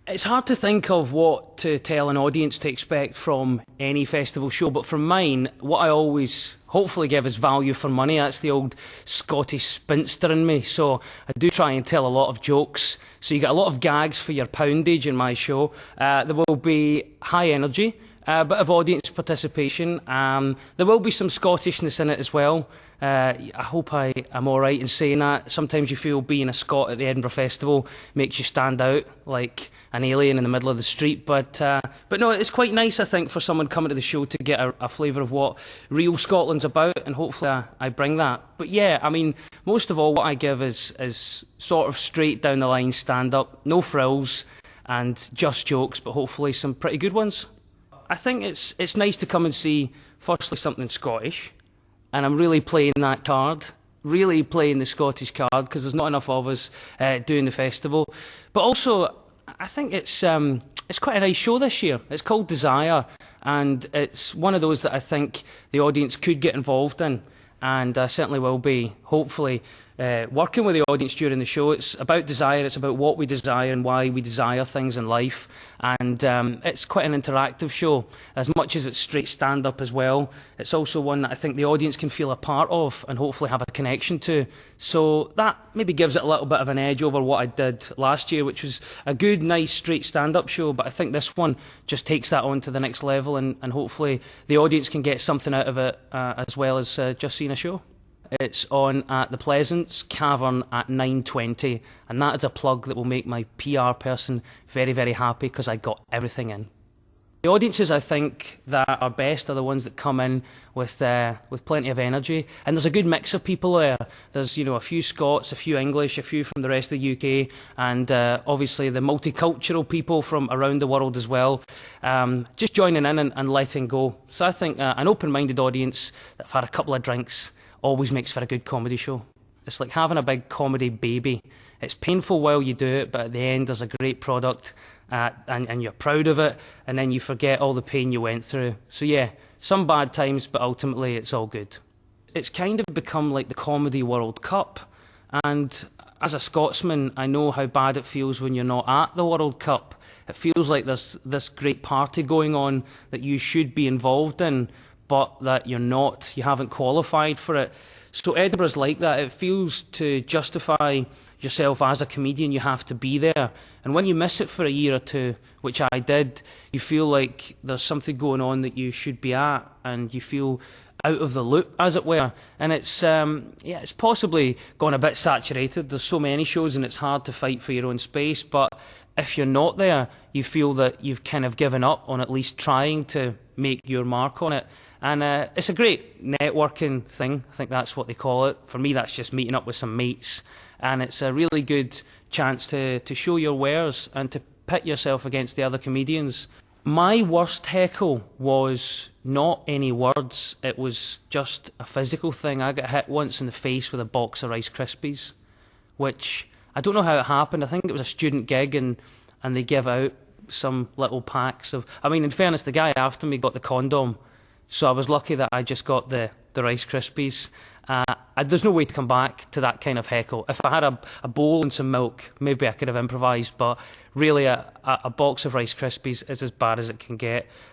It's hard to think of what to tell an audience to expect from any festival show, but from mine, what I always hopefully give is value for money. That's the old Scottish spinster in me. So I do try and tell a lot of jokes. So you get a lot of gags for your poundage in my show. There will be high energy, a bit of audience participation. There will be some Scottishness in it as well. I hope I am all right in saying that. Sometimes you feel being a Scot at the Edinburgh Festival makes you stand out like an alien in the middle of the street. But no, it's quite nice, I think, for someone coming to the show to get a flavour of what real Scotland's about, and hopefully I bring that. But yeah, I mean, most of all, what I give is sort of straight down the line stand-up, no frills, and just jokes, but hopefully some pretty good ones. I think it's nice to come and see, firstly, something Scottish, and I'm really playing that card, really playing the Scottish card, because there's not enough of us doing the festival. But also, I think it's quite a nice show this year. It's called Desire, and it's one of those that I think the audience could get involved in, and certainly will be, hopefully, working with the audience during the show. It's about desire, it's about what we desire and why we desire things in life, and it's quite an interactive show, as much as it's straight stand-up as well. It's also one that I think the audience can feel a part of and hopefully have a connection to, so that maybe gives it a little bit of an edge over what I did last year, which was a good, nice, straight stand-up show, but I think this one just takes that on to the next level, and hopefully the audience can get something out of it as well as just seeing a show. It's on at the Pleasance Cavern at 9:20, and that is a plug that will make my PR person very, very happy, because I got everything in. The audiences, I think, that are best are the ones that come in with plenty of energy, and there's a good mix of people there. There's, a few Scots, a few English, a few from the rest of the UK, and obviously the multicultural people from around the world as well, just joining in and letting go. So I think an open-minded audience that have had a couple of drinks always makes for a good comedy show. It's like having a big comedy baby. It's painful while you do it, but at the end there's a great product, and you're proud of it, and then you forget all the pain you went through. So yeah, some bad times, but ultimately it's all good. It's kind of become like the Comedy World Cup, and as a Scotsman, I know how bad it feels when you're not at the World Cup. It feels like there's this great party going on that you should be involved in, but that you're not, you haven't qualified for it. So Edinburgh's like that. It feels to justify yourself as a comedian, you have to be there. And when you miss it for a year or two, which I did, you feel like there's something going on that you should be at, and you feel out of the loop, as it were. And it's possibly gone a bit saturated. There's so many shows and it's hard to fight for your own space, but if you're not there, you feel that you've kind of given up on at least trying to make your mark on it. And it's a great networking thing. I think that's what they call it. For me, that's just meeting up with some mates. And it's a really good chance to show your wares and to pit yourself against the other comedians. My worst heckle was not any words. It was just a physical thing. I got hit once in the face with a box of Rice Krispies, which I don't know how it happened. I think it was a student gig, and they give out some little packs of... I mean, in fairness, the guy after me got the condom, so I was lucky that I just got the Rice Krispies. There's no way to come back to that kind of heckle. If I had a bowl and some milk, maybe I could have improvised, but really a box of Rice Krispies is as bad as it can get.